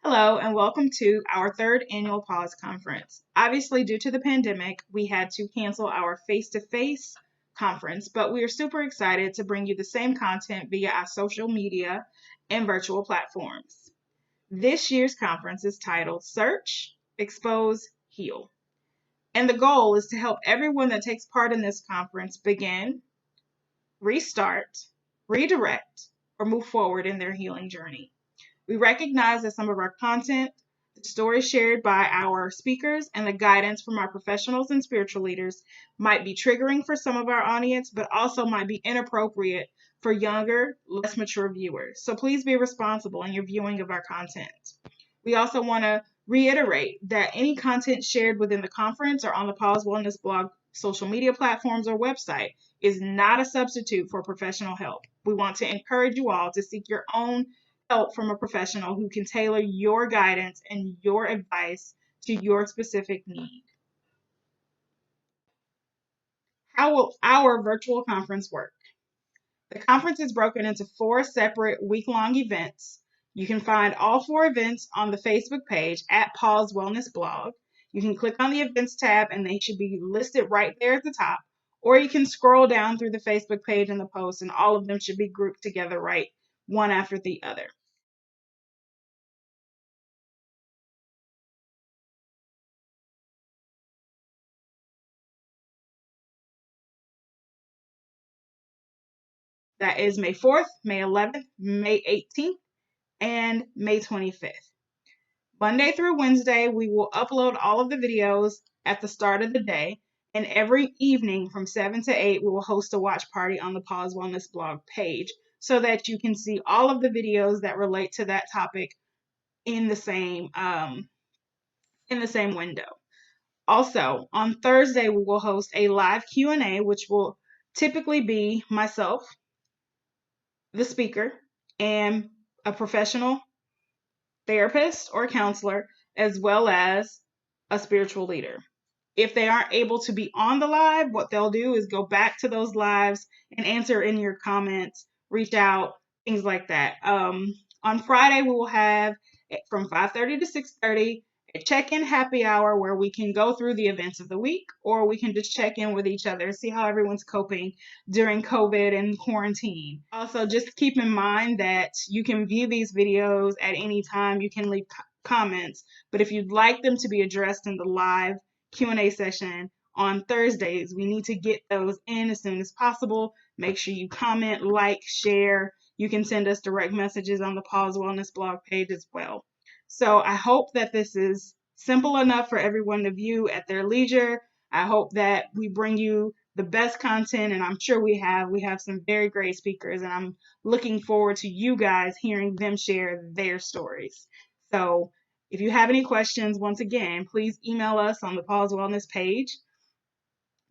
Hello, and welcome to our third annual Pause Conference. Obviously, due to the pandemic, we had to cancel our face-to-face conference, but we are super excited to bring you the same content via our social media and virtual platforms. This year's conference is titled Search, Expose, Heal. And the goal is to help everyone that takes part in this conference begin, restart, redirect, or move forward in their healing journey. We recognize that some of our content, the stories shared by our speakers, and the guidance from our professionals and spiritual leaders might be triggering for some of our audience, but also might be inappropriate for younger, less mature viewers. So please be responsible in your viewing of our content. We also want to reiterate that any content shared within the conference or on the Pause Wellness blog, social media platforms, or website is not a substitute for professional help. We want to encourage you all to seek your own help from a professional who can tailor your guidance and your advice to your specific need. How will our virtual conference work? The conference is broken into 4 separate week-long events. You can find all 4 events on the Facebook page at Pause Wellness Blog. You can click on the events tab and they should be listed right there at the top. Or you can scroll down through the Facebook page and the post, and all of them should be grouped together right one after the other. That is May 4th, May 11th, May 18th, and May 25th. Monday through Wednesday, we will upload all of the videos at the start of the day, and every evening from 7 to 8, we will host a watch party on the Pause Wellness blog page so that you can see all of the videos that relate to that topic in the same window. Also, on Thursday, we will host a live Q&A, which will typically be myself, the speaker, and a professional therapist or counselor, as well as a spiritual leader. If they aren't able to be on the live, what they'll do is go back to those lives and answer in your comments, reach out, things like that. On Friday, we will have from 5:30 to 6:30 a check-in happy hour where we can go through the events of the week, or we can just check in with each other, see how everyone's coping during COVID and quarantine. Also, just keep in mind that you can view these videos at any time. You can leave comments, but if you'd like them to be addressed in the live Q&A session on Thursdays, we need to get those in as soon as possible. Make sure you comment, like, share. You can send us direct messages on the Pause Wellness blog page as well. So I hope that this is simple enough for everyone to view at their leisure. I hope that we bring you the best content, and I'm sure we have. We have some very great speakers, and I'm looking forward to you guys hearing them share their stories. So if you have any questions, once again, please email us on the Pause Wellness page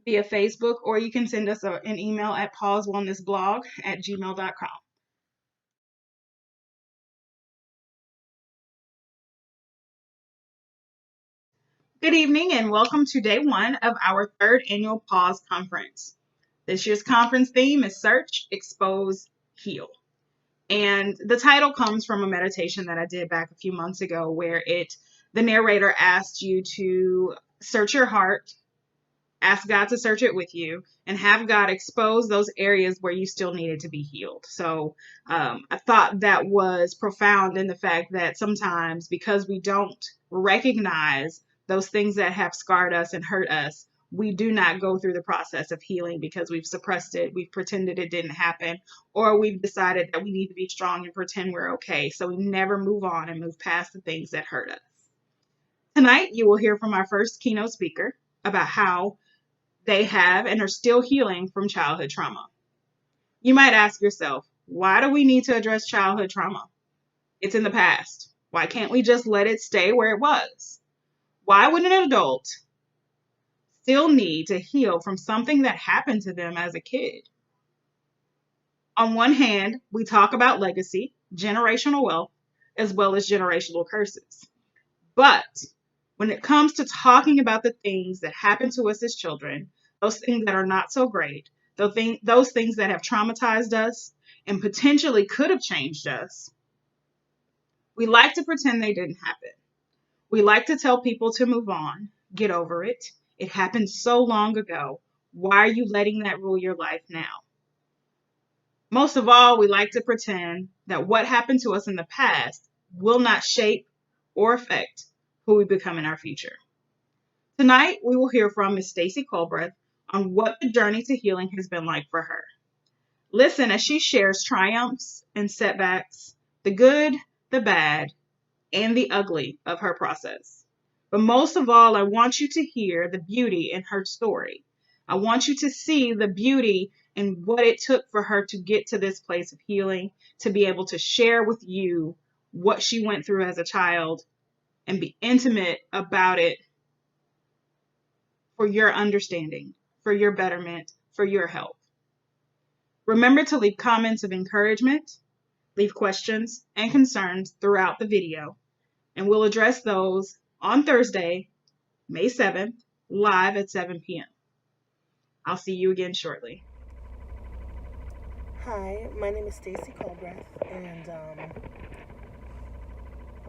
via Facebook, or you can send us an email at pausewellnessblog@gmail.com. Good evening and welcome to day 1 of our third annual Pause Conference. This year's conference theme is Search, Expose, Heal. And the title comes from a meditation that I did back a few months ago where the narrator asked you to search your heart, ask God to search it with you, and have God expose those areas where you still needed to be healed. So I thought that was profound in the fact that sometimes because we don't recognize those things that have scarred us and hurt us, we do not go through the process of healing because we've suppressed it, we've pretended it didn't happen, or we've decided that we need to be strong and pretend we're okay. So we never move on and move past the things that hurt us. Tonight, you will hear from our first keynote speaker about how they have and are still healing from childhood trauma. You might ask yourself, why do we need to address childhood trauma? It's in the past. Why can't we just let it stay where it was? Why would an adult still need to heal from something that happened to them as a kid? On one hand, we talk about legacy, generational wealth, as well as generational curses. But when it comes to talking about the things that happen to us as children, those things that are not so great, those things that have traumatized us and potentially could have changed us, We like to pretend they didn't happen. We like to tell people to move on, get over it. It happened so long ago. Why are you letting that rule your life now? Most of all, we like to pretend that what happened to us in the past will not shape or affect who we become in our future. Tonight, we will hear from Ms. Stacey Culbreath on what the journey to healing has been like for her. Listen as she shares triumphs and setbacks, the good, the bad, and the ugly of her process. But most of all, I want you to hear the beauty in her story. I want you to see the beauty in what it took for her to get to this place of healing, to be able to share with you what she went through as a child and be intimate about it for your understanding, for your betterment, for your help. Remember to leave comments of encouragement, leave questions and concerns throughout the video, and we'll address those on Thursday, May 7th, live at 7 p.m. I'll see you again shortly. Hi, my name is Stacey Culbreath, and I'm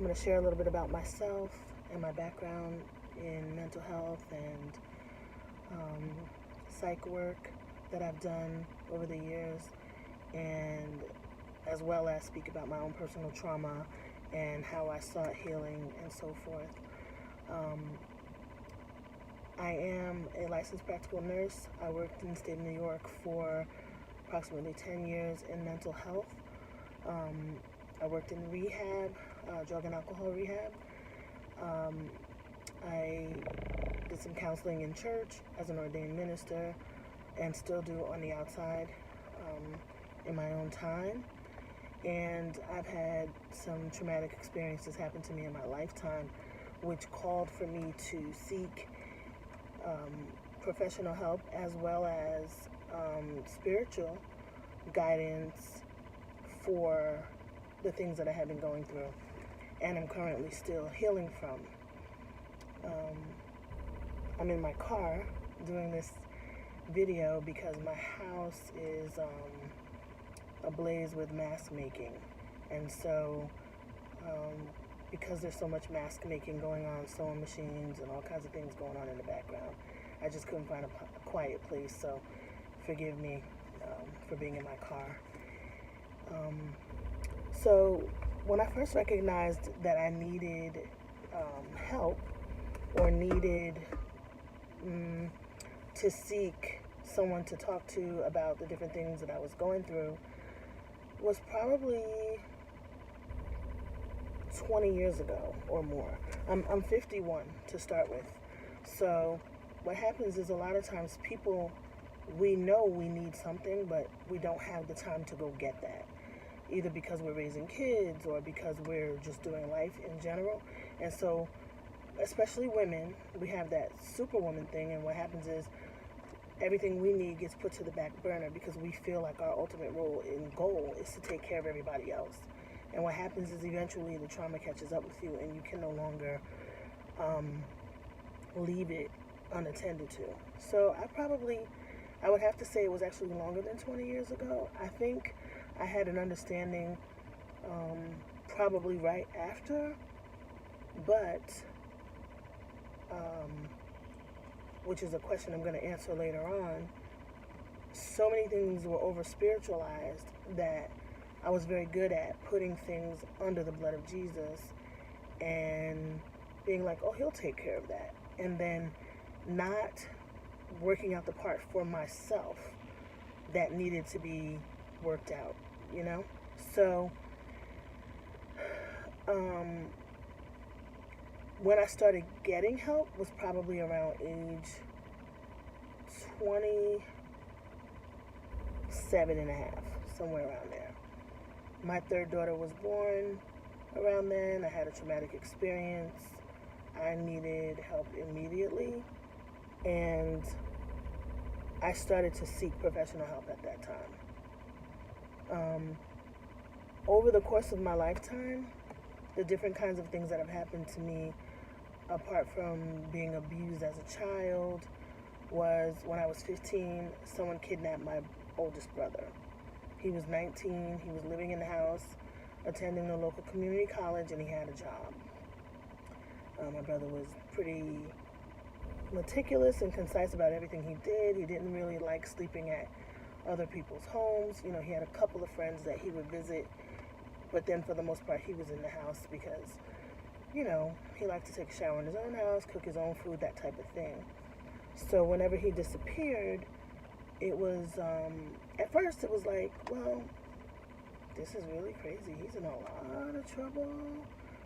going to share a little bit about myself and my background in mental health and psych work that I've done over the years, and as well as speak about my own personal trauma and how I sought healing and so forth. I am a licensed practical nurse. I worked in the state of New York for approximately 10 years in mental health. I worked in rehab, drug and alcohol rehab. I did some counseling in church as an ordained minister and still do on the outside in my own time. And I've had some traumatic experiences happen to me in my lifetime, which called for me to seek professional help as well as spiritual guidance for the things that I have been going through and I'm currently still healing from. I'm in my car doing this video because my house is ablaze with mask making, and so because there's so much mask making going on, sewing machines and all kinds of things going on in the background, I just couldn't find a quiet place, so forgive me for being in my car. So when I first recognized that I needed help or needed to seek someone to talk to about the different things that I was going through was probably 20 years ago or more. I'm 51 to start with. So what happens is a lot of times people, we know we need something, but we don't have the time to go get that. Either because we're raising kids or because we're just doing life in general. And so, especially women, we have that superwoman thing, and what happens is everything we need gets put to the back burner because we feel like our ultimate role and goal is to take care of everybody else. And what happens is eventually the trauma catches up with you and you can no longer leave it unattended to. So I would have to say it was actually longer than 20 years ago. I think I had an understanding probably right after, but which is a question I'm going to answer later on. So many things were over spiritualized that I was very good at putting things under the blood of Jesus and being like, oh, he'll take care of that. And then not working out the part for myself that needed to be worked out, you know? So, when I started getting help was probably around age 27 and a half, somewhere around there. My third daughter was born around then. I had a traumatic experience. I needed help immediately, and I started to seek professional help at that time. Over the course of my lifetime, the different kinds of things that have happened to me, apart from being abused as a child, was when I was 15, someone kidnapped my oldest brother. He was 19, he was living in the house attending the local community college, and he had a job. My brother was pretty meticulous and concise about everything he did. He didn't really like sleeping at other people's homes. He had a couple of friends that he would visit, but then for the most part, he was in the house because, he liked to take a shower in his own house, cook his own food, that type of thing. So whenever he disappeared, it was, at first it was like, well, this is really crazy. He's in a lot of trouble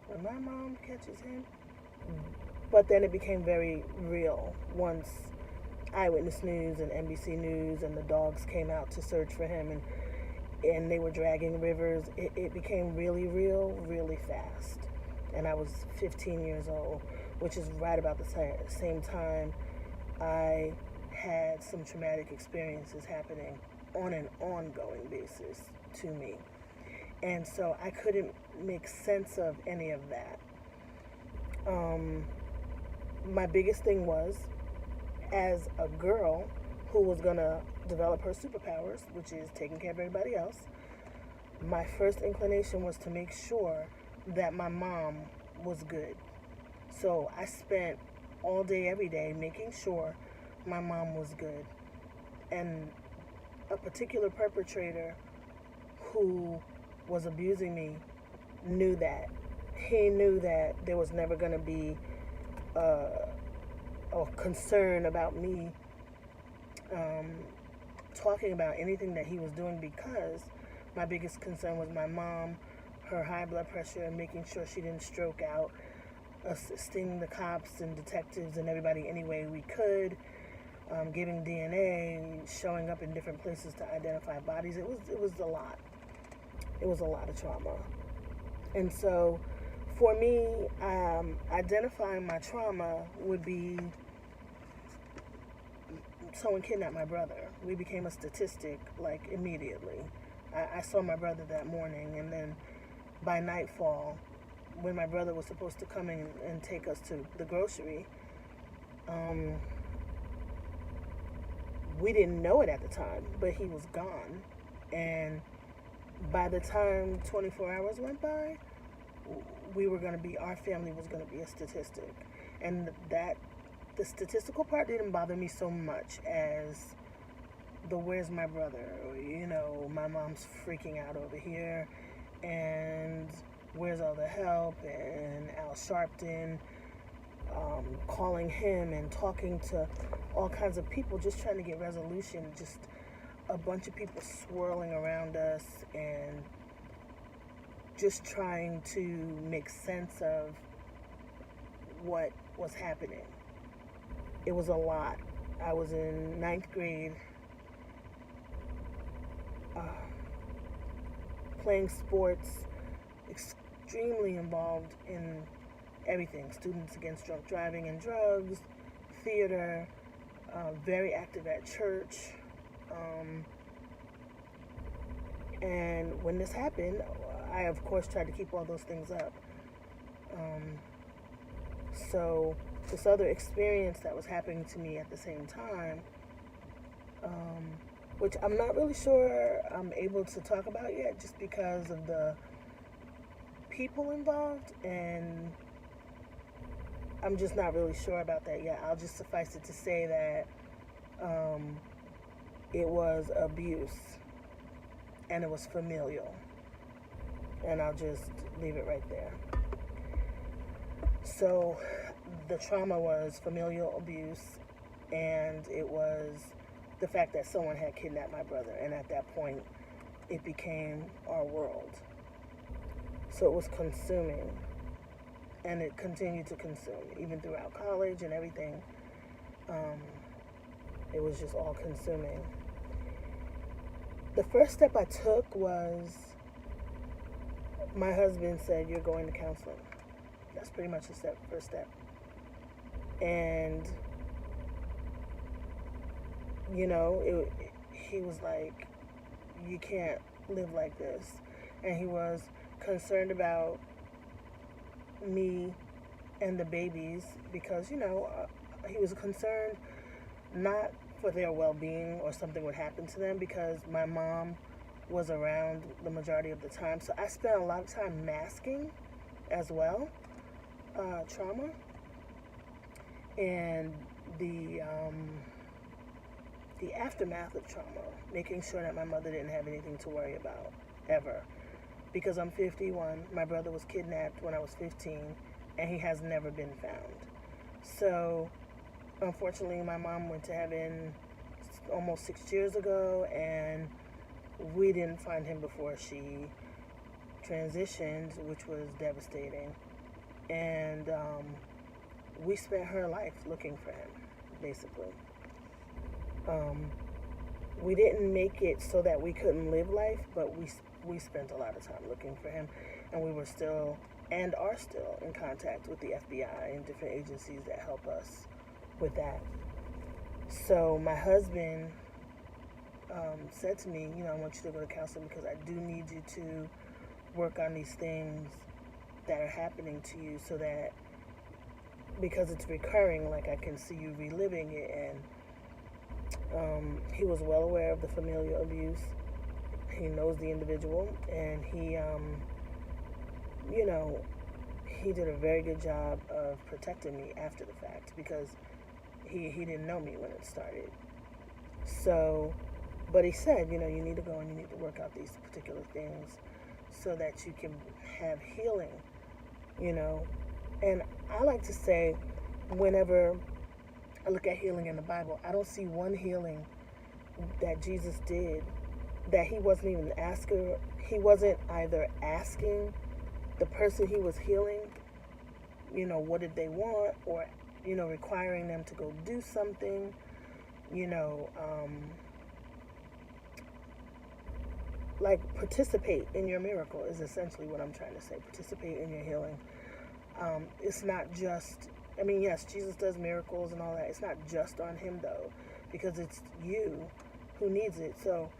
when my mom catches him. But then it became very real once Eyewitness News and NBC News and the dogs came out to search for him, and they were dragging rivers. It became really real, really fast. And I was 15 years old, which is right about the same time I had some traumatic experiences happening on an ongoing basis to me. And so I couldn't make sense of any of that. My biggest thing was, as a girl who was going to develop her superpowers, which is taking care of everybody else, my first inclination was to make sure that my mom was good. So I spent all day, every day, making sure my mom was good. And a particular perpetrator who was abusing me knew that. He knew that there was never going to be a concern about me talking about anything that he was doing, because my biggest concern was my mom, her high blood pressure, and making sure she didn't stroke out, assisting the cops and detectives and everybody any way we could, giving DNA, showing up in different places to identify bodies. It was a lot. It was a lot of trauma. And so for me, identifying my trauma would be someone kidnapped my brother. We became a statistic, like, immediately. I saw my brother that morning, and then by nightfall, when my brother was supposed to come in and take us to the grocery, we didn't know it at the time, but he was gone. And by the time 24 hours went by, our family was going to be a statistic. And the statistical part didn't bother me so much as the where's my brother? My mom's freaking out over here, and where's all the help? And Al Sharpton, calling him and talking to all kinds of people, just trying to get resolution, just a bunch of people swirling around us and just trying to make sense of what was happening. It was a lot. I was in 9th grade, playing sports, extremely involved in everything. Students Against Drunk Driving and Drugs, theater, very active at church. And when this happened, I, of course, tried to keep all those things up. So this other experience that was happening to me at the same time, which I'm not really sure I'm able to talk about yet, just because of the people involved, and I'm just not really sure about that yet. I'll just suffice it to say that it was abuse, and it was familial, and I'll just leave it right there. So the trauma was familial abuse, and it was the fact that someone had kidnapped my brother, and at that point it became our world. So it was consuming, and it continued to consume even throughout college and everything. It was just all consuming. The first step I took was, my husband said, "You're going to counseling." That's pretty much the first step. And he was like, "You can't live like this." And he was concerned about me and the babies, because he was concerned not for their well-being or something would happen to them, because my mom was around the majority of the time. So I spent a lot of time masking as well, trauma and the aftermath of trauma, making sure that my mother didn't have anything to worry about ever. Because I'm 51, my brother was kidnapped when I was 15, and he has never been found. So, unfortunately, my mom went to heaven almost 6 years ago, and we didn't find him before she transitioned, which was devastating. And we spent her life looking for him, basically. We didn't make it so that we couldn't live life, but we spent a lot of time looking for him, and we were still and are still in contact with the FBI and different agencies that help us with that. So my husband said to me, I want you to go to counseling because I do need you to work on these things that are happening to you, so that because it's recurring, like I can see you reliving it. And he was well aware of the familial abuse. He knows the individual, and he did a very good job of protecting me after the fact, because he didn't know me when it started. So, but he said, you need to go and you need to work out these particular things so that you can have healing, And I like to say, whenever I look at healing in the Bible, I don't see one healing that Jesus did that he wasn't even asking. He wasn't either asking the person he was healing, what did they want, or, requiring them to go do something, like participate in your miracle is essentially what I'm trying to say. Participate in your healing. It's not just, yes, Jesus does miracles and all that. It's not just on him, though, because it's you who needs it. So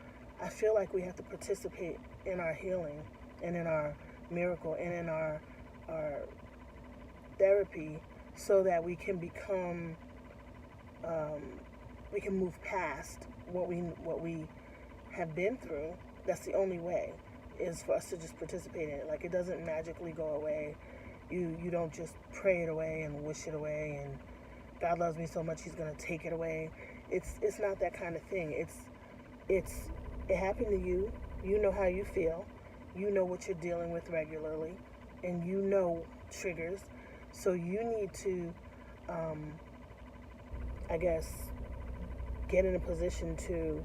I feel like we have to participate in our healing and in our miracle and in our therapy, so that we can become, we can move past what we have been through. That's the only way, is for us to just participate in it. Like, it doesn't magically go away. You don't just pray it away and wish it away and God loves me so much he's gonna take it away. It's not that kind of thing. It happened to you. You know how you feel. You know what you're dealing with regularly, and you know triggers. So you need to, I guess, get in a position to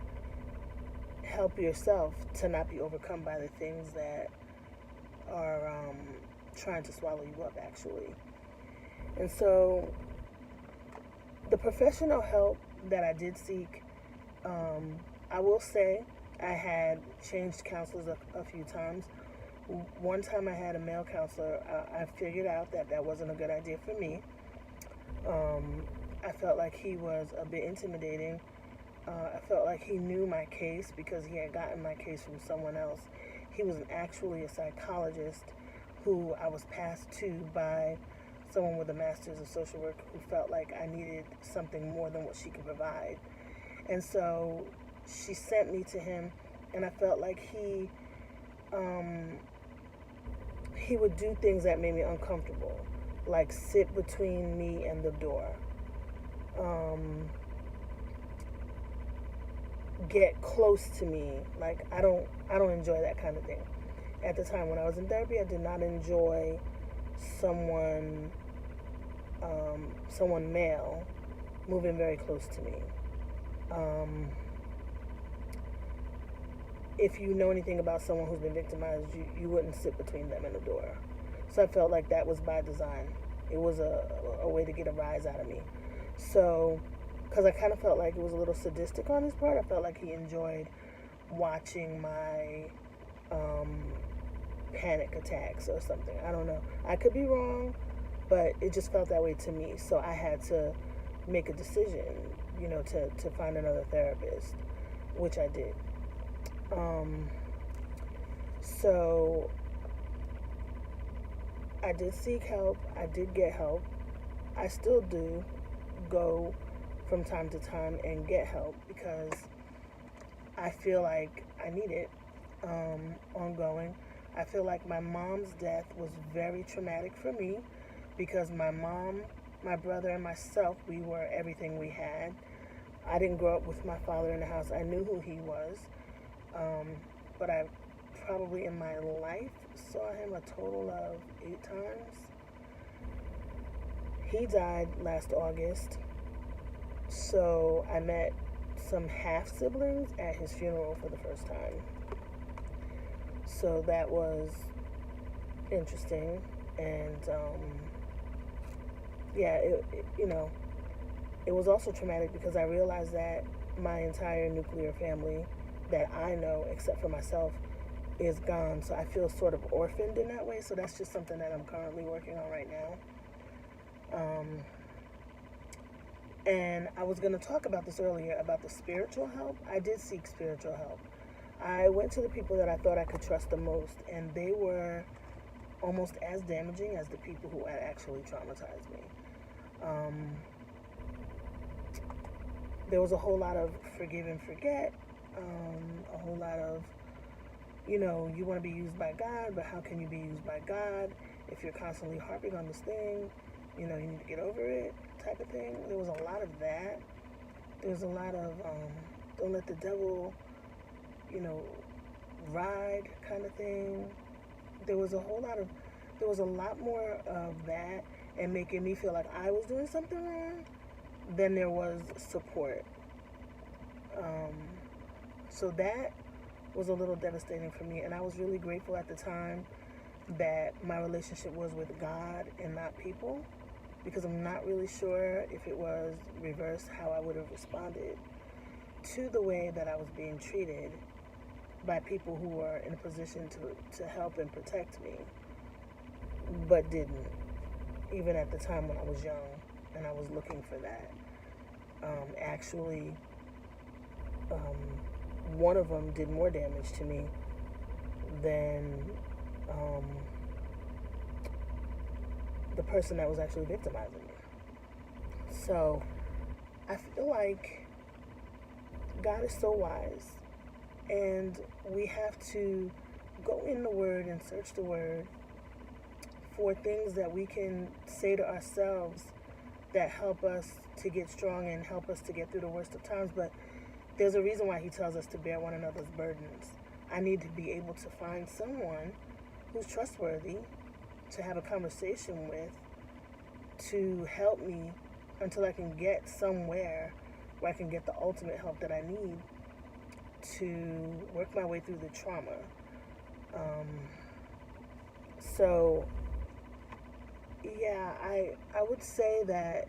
help yourself to not be overcome by the things that are trying to swallow you up, actually. And so the professional help that I did seek, I will say I had changed counselors a few times. One time I had a male counselor. I figured out that wasn't a good idea for me. I felt like he was a bit intimidating. I felt like he knew my case because he had gotten my case from someone else. He was actually a psychologist who I was passed to by someone with a master's of social work, who felt like I needed something more than what she could provide. And so she sent me to him, and I felt like he would do things that made me uncomfortable, like sit between me and the door, get close to me. Like, I don't enjoy that kind of thing. At the time when I was in therapy, I did not enjoy someone male moving very close to me. If you know anything about someone who's been victimized, you wouldn't sit between them and the door. So I felt like that was by design. It was a way to get a rise out of me. So, because I kind of felt like it was a little sadistic on his part. I felt like he enjoyed watching my panic attacks or something. I don't know. I could be wrong, but it just felt that way to me. So I had to make a decision, to find another therapist, which I did. So I did seek help. I did get help. I still do go from time to time and get help because I feel like I need it. ongoing. I feel like my mom's death was very traumatic for me because my mom, my brother, and myself, we were everything we had. I didn't grow up with my father in the house. I knew who he was, but I probably in my life saw him a total of 8 times. He died last August, so I met some half siblings at his funeral for the first time. So that was interesting, and yeah, it was also traumatic because I realized that my entire nuclear family that I know, except for myself, is gone. So I feel sort of orphaned in that way. So that's just something that I'm currently working on right now. And I was going to talk about this earlier about the spiritual help. I did seek spiritual help. I went to the people that I thought I could trust the most, and they were almost as damaging as the people who had actually traumatized me. There was a whole lot of forgive and forget, a whole lot of, you want to be used by God, but how can you be used by God if you're constantly harping on this thing? You need to get over it type of thing. There was a lot of that. There was a lot of don't let the devil, ride kind of thing. There was a lot more of that and making me feel like I was doing something wrong than there was support. So that was a little devastating for me, and I was really grateful at the time that my relationship was with God and not people, because I'm not really sure if it was reversed how I would have responded to the way that I was being treated by people who were in a position to help and protect me, but didn't, even at the time when I was young and I was looking for that. Actually, one of them did more damage to me than the person that was actually victimizing me. So I feel like God is so wise, and we have to go in the Word and search the Word for things that we can say to ourselves that help us to get strong and help us to get through the worst of times. But there's a reason why He tells us to bear one another's burdens. I need to be able to find someone who's trustworthy to have a conversation with, to help me until I can get somewhere where I can get the ultimate help that I need to work my way through the trauma. So yeah, I would say that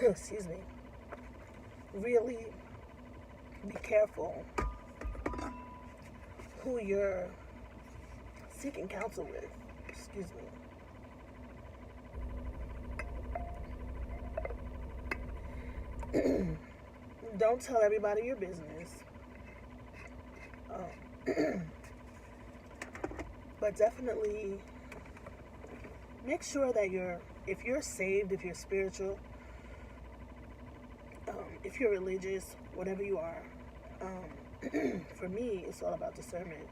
excuse me, really be careful who you're seeking counsel with. Excuse me. Don't tell everybody your business. But definitely make sure that if you're saved, if you're spiritual, if you're religious, whatever you are, for me, it's all about discernment.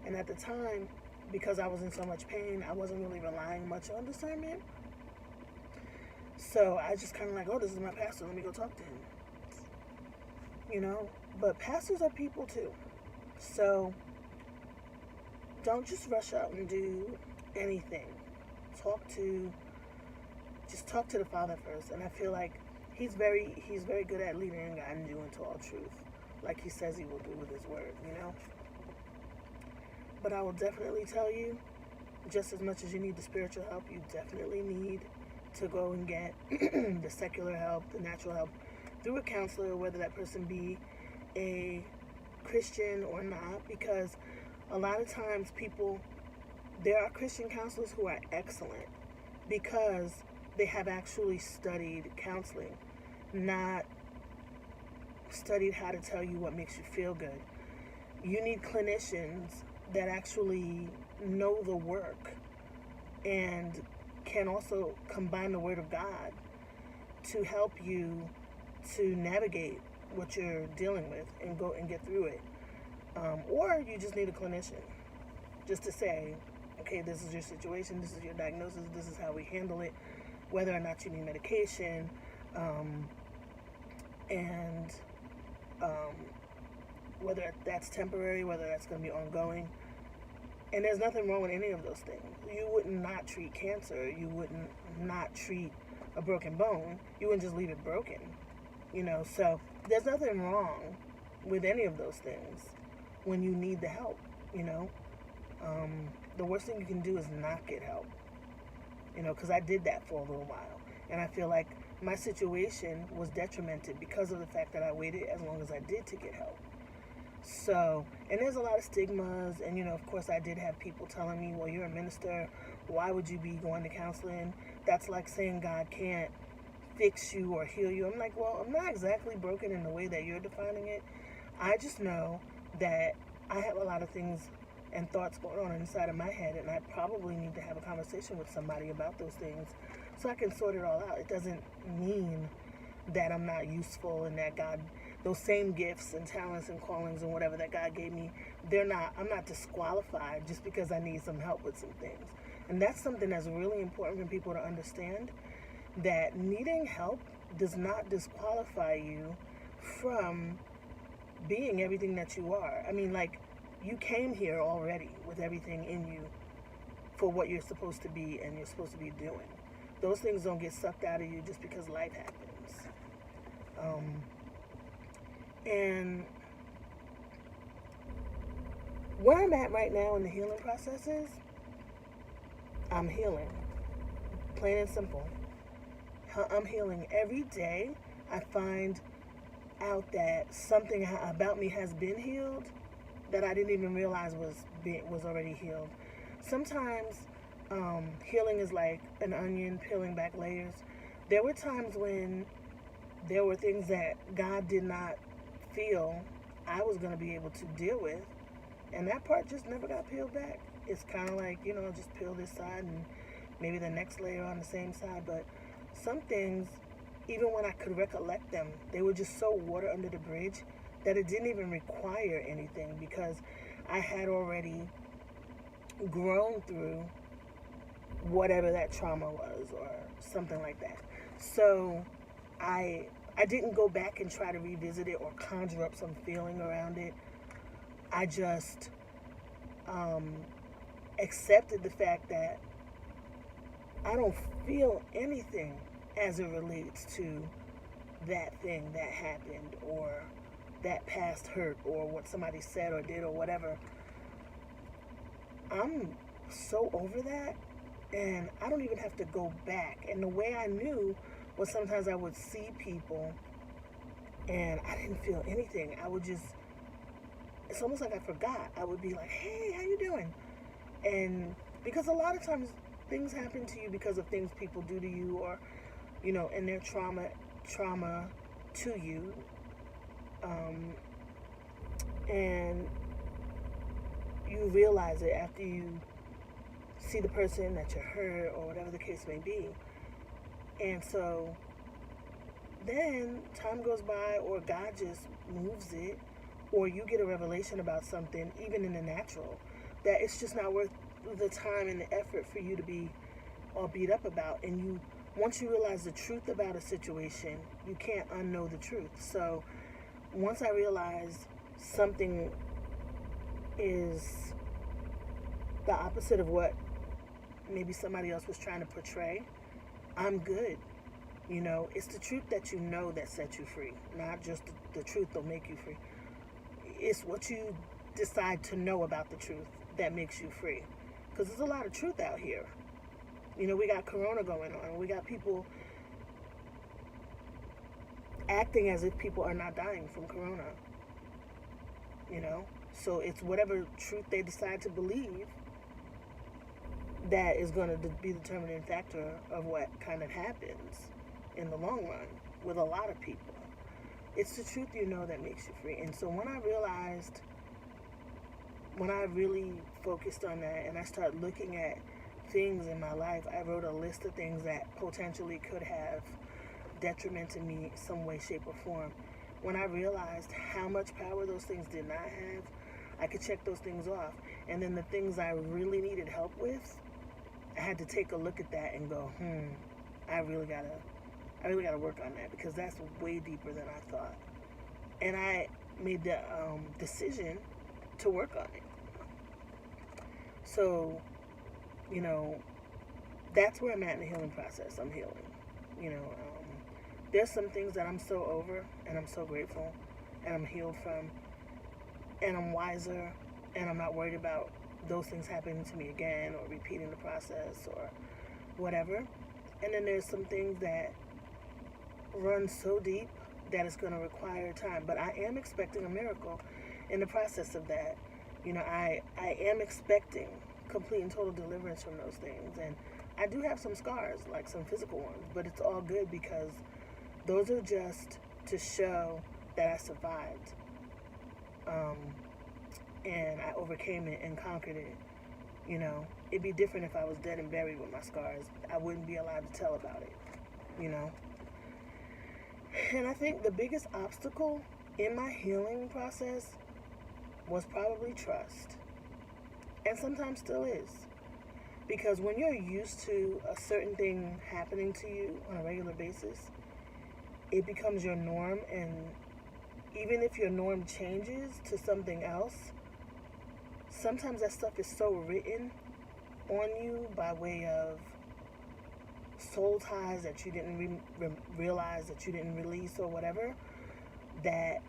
And at the time, because I was in so much pain, I wasn't really relying much on discernment. So I just kind of like, oh, this is my pastor, let me go talk to him. But pastors are people too. So don't just rush out and do anything. Just talk to the Father first. And I feel like he's very good at leading and guiding you into all truth, like He says He will do with His word, But I will definitely tell you, just as much as you need the spiritual help, you definitely need to go and get the secular help, the natural help, through a counselor, whether that person be a Christian or not, because a lot of times there are Christian counselors who are excellent because they have actually studied counseling, not studied how to tell you what makes you feel good. You need clinicians that actually know the work and can also combine the Word of God to help you to navigate what you're dealing with and go and get through it. Or you just need a clinician just to say, okay, this is your situation, this is your diagnosis, this is how we handle it, whether or not you need medication, and whether that's temporary, whether that's going to be ongoing. And there's nothing wrong with any of those things. You wouldn't not treat cancer. You wouldn't not treat a broken bone. You wouldn't just leave it broken. So there's nothing wrong with any of those things when you need the help. The worst thing you can do is not get help. Because I did that for a little while. And I feel like my situation was detrimented because of the fact that I waited as long as I did to get help. So, and there's a lot of stigmas, and of course I did have people telling me, well, you're a minister, why would you be going to counseling? That's like saying God can't fix you or heal you. I'm like, well, I'm not exactly broken in the way that you're defining it. I just know that I have a lot of things and thoughts going on inside of my head, and I probably need to have a conversation with somebody about those things so I can sort it all out. It doesn't mean that I'm not useful and that God, those same gifts and talents and callings and whatever that God gave me, I'm not disqualified just because I need some help with some things. And that's something that's really important for people to understand, that needing help does not disqualify you from being everything that you are. I mean, like, you came here already with everything in you for what you're supposed to be and you're supposed to be doing. Those things don't get sucked out of you just because life happens. And where I'm at right now in the healing process is, I'm healing. Plain and simple. I'm healing every day. I find out that something about me has been healed that I didn't even realize was already healed. Sometimes healing is like an onion peeling back layers. There were times when there were things that God did not feel I was going to be able to deal with, and that part just never got peeled back. It's kind of like, just peel this side and maybe the next layer on the same side. But some things, even when I could recollect them, they were just so water under the bridge that it didn't even require anything, because I had already grown through whatever that trauma was or something like that. So I didn't go back and try to revisit it or conjure up some feeling around it. I just accepted the fact that I don't feel anything as it relates to that thing that happened or that past hurt or what somebody said or did or whatever. I'm so over that, and I don't even have to go back. And the way I knew was sometimes I would see people and I didn't feel anything. I would just, it's almost like I forgot. I would be like, hey, how you doing? And because a lot of times things happen to you because of things people do to you, or, and their trauma to you. And you realize it after you see the person that you hurt or whatever the case may be. And so then time goes by, or God just moves it, or you get a revelation about something, even in the natural, that it's just not worth the time and the effort for you to be all beat up about. And once you realize the truth about a situation, you can't unknow the truth. So once I realized something is the opposite of what maybe somebody else was trying to portray, I'm good. It's the truth that that sets you free, not just the truth that'll make you free. It's what you decide to know about the truth that makes you free. Because there's a lot of truth out here. We got Corona going on. We got people acting as if people are not dying from Corona. So it's whatever truth they decide to believe that is going to be the determining factor of what kind of happens in the long run with a lot of people. It's the truth that makes you free. And so when I really focused on that and I started looking at things in my life, I wrote a list of things that potentially could have detrimented me some way, shape, or form. when I realized how much power those things did not have, I could check those things off. And then the things I really needed help with, I had to take a look at that and go, I really gotta work on that, because that's way deeper than I thought. And I made the decision to work on it. So, you know, that's where I'm at in the healing process. I'm healing. There's some things that I'm so over, and I'm so grateful, and I'm healed from, and I'm wiser, and I'm not worried about those things happening to me again, or repeating the process, or whatever. And then there's some things that run so deep that it's going to require time. But I am expecting a miracle in the process of that. I am expecting complete and total deliverance from those things. And I do have some scars, like some physical ones, but it's all good, because those are just to show that I survived. And I overcame it and conquered it. It'd be different if I was dead and buried with my scars. I wouldn't be allowed to tell about it, you know? And I think the biggest obstacle in my healing process was probably trust. And sometimes still is. Because when you're used to a certain thing happening to you on a regular basis, it becomes your norm. And even if your norm changes to something else, sometimes that stuff is so written on you by way of soul ties that you didn't realize that you didn't release, or whatever, that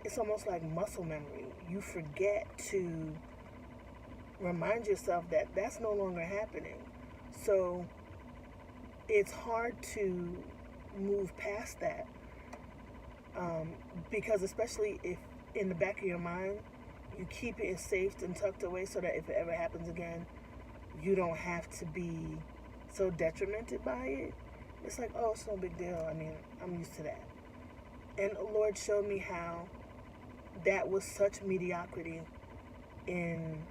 it's almost like muscle memory. You forget to remind yourself that that's no longer happening. So it's hard to move past that, because especially if in the back of your mind you keep it safe and tucked away, so that if it ever happens again, you don't have to be so detrimented by it. It's like, oh, it's no big deal. I mean, I'm used to that. And the Lord showed me how that was such mediocrity in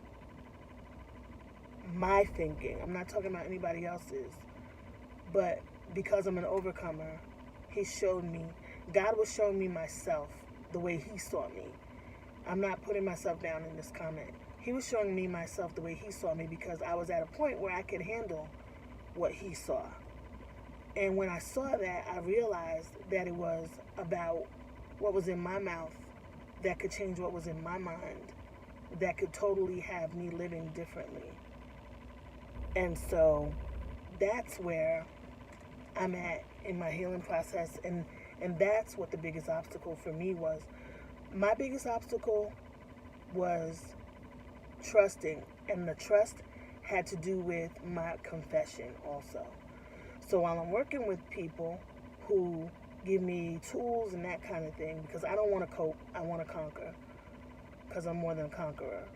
my thinking. I'm not talking about anybody else's. But because I'm an overcomer, God was showing me myself the way He saw me. I'm not putting myself down in this comment. He was showing me myself the way He saw me, because I was at a point where I could handle what He saw. And when I saw that, I realized that it was about what was in my mouth that could change what was in my mind, that could totally have me living differently. And so that's where I'm at in my healing process. And that's what the biggest obstacle for me was. My biggest obstacle was trusting, and the trust had to do with my confession also. So while I'm working with people who give me tools and that kind of thing, because I don't want to cope, I want to conquer, because I'm more than a conqueror,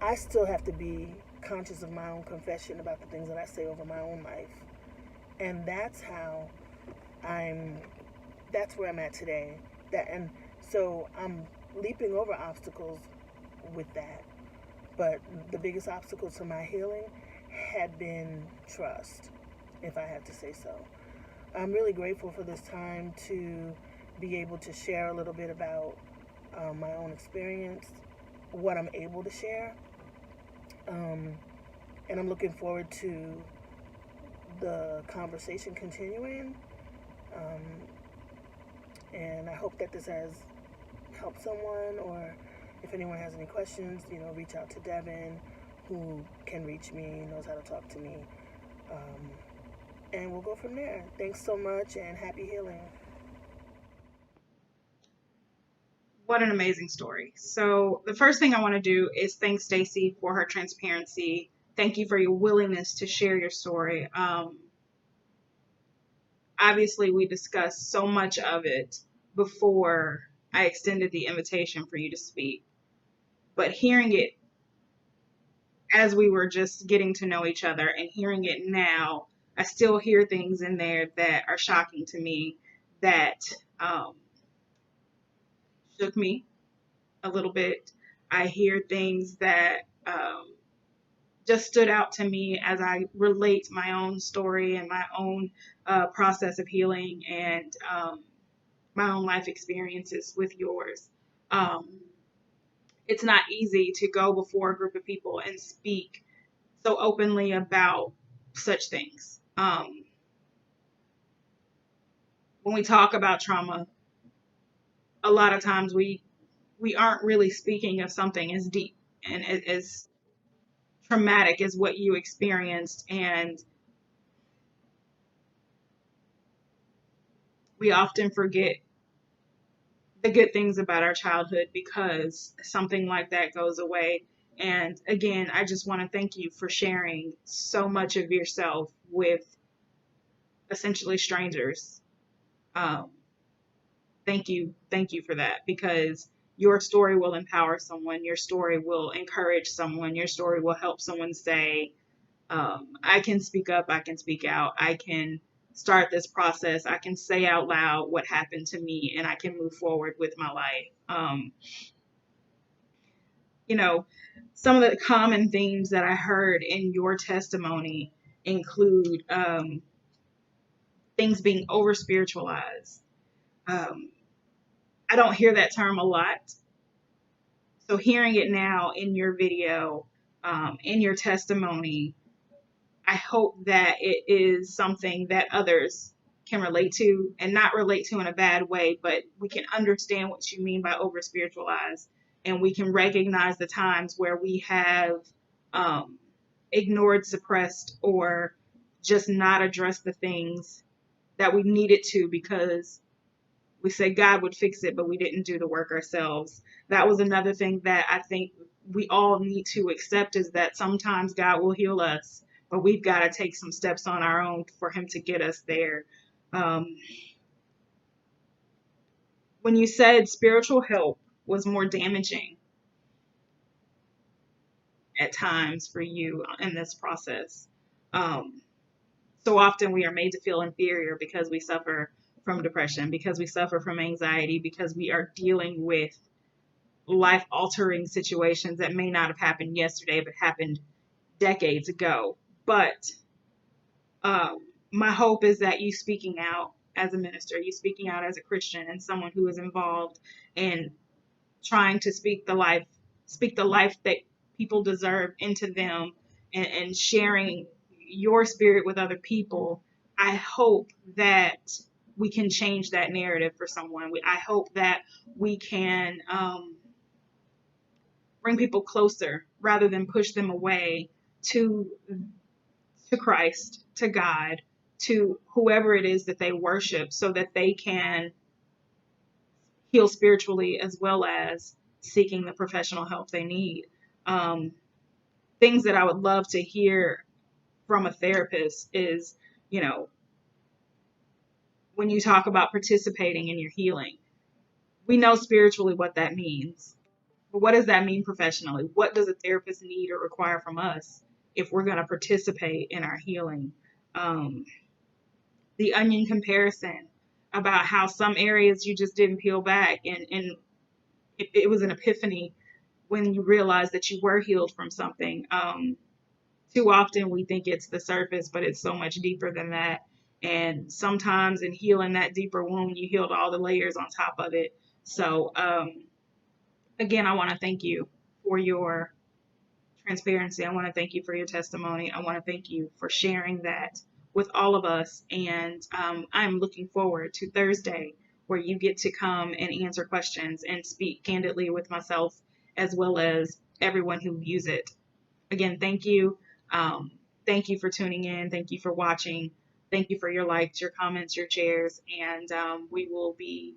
I still have to be conscious of my own confession about the things that I say over my own life. And that's where I'm at today. So I'm leaping over obstacles with that. But the biggest obstacle to my healing had been trust, if I have to say so. I'm really grateful for this time to be able to share a little bit about my own experience, what I'm able to share. And I'm looking forward to the conversation continuing. And I hope that this has helped someone, or if anyone has any questions, reach out to Devin, who can reach me, knows how to talk to me. And we'll go from there. Thanks so much, and happy healing. What an amazing story. So the first thing I want to do is thank Stacey for her transparency. Thank you for your willingness to share your story. Obviously, we discussed so much of it before I extended the invitation for you to speak. But hearing it as we were just getting to know each other, and hearing it now, I still hear things in there that are shocking to me, that shook me a little bit. I hear things that just stood out to me as I relate my own story and my own process of healing and my own life experiences with yours. Um, it's not easy to go before a group of people and speak so openly about such things. When we talk about trauma, a lot of times we aren't really speaking of something as deep and as traumatic as what you experienced, and we often forget the good things about our childhood because something like that goes away. And again, I just want to thank you for sharing so much of yourself with essentially strangers. Um, thank you for that, because your story will empower someone, your story will encourage someone, your story will help someone say, I can speak up, I can speak out, I can start this process, I can say out loud what happened to me, and I can move forward with my life. You know, some of the common themes that I heard in your testimony include things being over spiritualized. Um, I don't hear that term a lot. So hearing it now in your video, in your testimony, I hope that it is something that others can relate to, and not relate to in a bad way, but we can understand what you mean by over spiritualized, and we can recognize the times where we have um, ignored, suppressed, or just not addressed the things that we needed to because we said God would fix it, but we didn't do the work ourselves. That was another thing that I think we all need to accept, is that sometimes God will heal us, but we've got to take some steps on our own for Him to get us there. Um, when you said spiritual help was more damaging at times for you in this process, um, so often we are made to feel inferior because we suffer from depression, because we suffer from anxiety, because we are dealing with life altering situations that may not have happened yesterday but happened decades ago. But um, my hope is that you speaking out as a minister, you speaking out as a Christian and someone who is involved in trying to speak the life that people deserve into them, and sharing your spirit with other people. I hope that we can change that narrative for someone. I hope that we can bring people closer rather than push them away to Christ, to God, to whoever it is that they worship, so that they can heal spiritually as well as seeking the professional help they need. Um, Things that I would love to hear from a therapist is, you know, when you talk about participating in your healing, we know spiritually what that means. But what does that mean professionally? What does a therapist need or require from us if we're going to participate in our healing? Um, the onion comparison about how some areas you just didn't peel back, and it was an epiphany when you realize that you were healed from something. Too often we think it's the surface, but it's so much deeper than that. And sometimes in healing that deeper wound, you healed all the layers on top of it. So, again, I want to thank you for your transparency. I want to thank you for your testimony. I want to thank you for sharing that with all of us. And I'm looking forward to Thursday, where you get to come and answer questions and speak candidly with myself as well as everyone who views it. Again, thank you. Um, Thank you for tuning in. Thank you for watching. Thank you for your likes, your comments, your shares. And we will be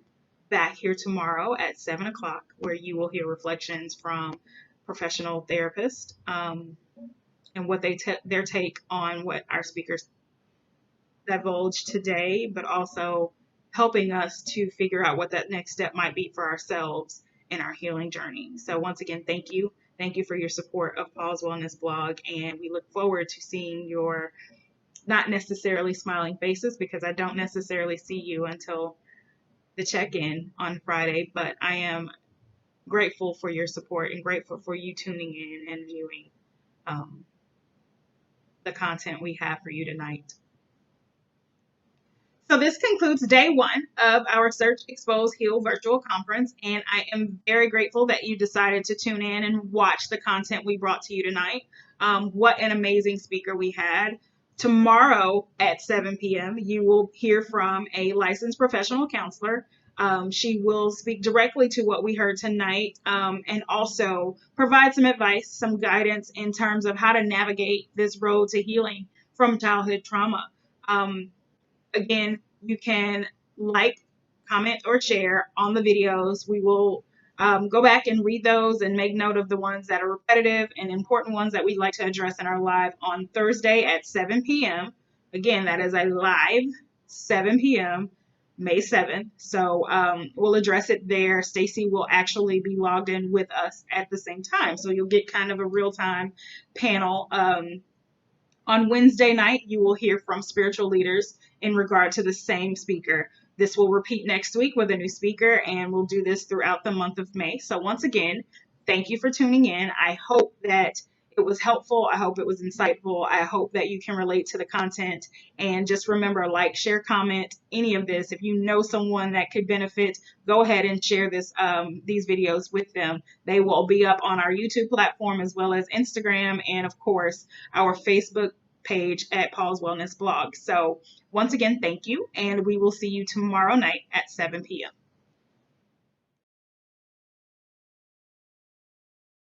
back here tomorrow at 7 o'clock, where you will hear reflections from professional therapists, and what their take on what our speakers divulged today, but also helping us to figure out what that next step might be for ourselves in our healing journey. So once again, thank you. Thank you for your support of Paul's Wellness Blog, and we look forward to seeing your not necessarily smiling faces, because I don't necessarily see you until the check-in on Friday, but I am grateful for your support and grateful for you tuning in and viewing. Um, the content we have for you tonight. So this concludes day one of our Search, Expose, Heal virtual conference, and I am very grateful that you decided to tune in and watch the content we brought to you tonight. What an amazing speaker we had. Tomorrow at 7 p.m., you will hear from a licensed professional counselor. She will speak directly to what we heard tonight, and also provide some advice, some guidance in terms of how to navigate this road to healing from childhood trauma. Again, you can like, comment, or share on the videos. We will go back and read those and make note of the ones that are repetitive and important ones that we'd like to address in our live on Thursday at 7 p.m. Again, that is a live 7 p.m. May 7th. So we'll address it there. Stacey will actually be logged in with us at the same time. So you'll get kind of a real-time panel. On Wednesday night, you will hear from spiritual leaders in regard to the same speaker. This will repeat next week with a new speaker, and we'll do this throughout the month of May. So once again, thank you for tuning in. I hope that it was helpful. I hope it was insightful. I hope that you can relate to the content. And just remember, like, share, comment, any of this. If you know someone that could benefit, go ahead and share these videos with them. They will be up on our YouTube platform as well as Instagram and, of course, our Facebook page at Paul's Wellness Blog. So once again, thank you, and we will see you tomorrow night at 7 p.m.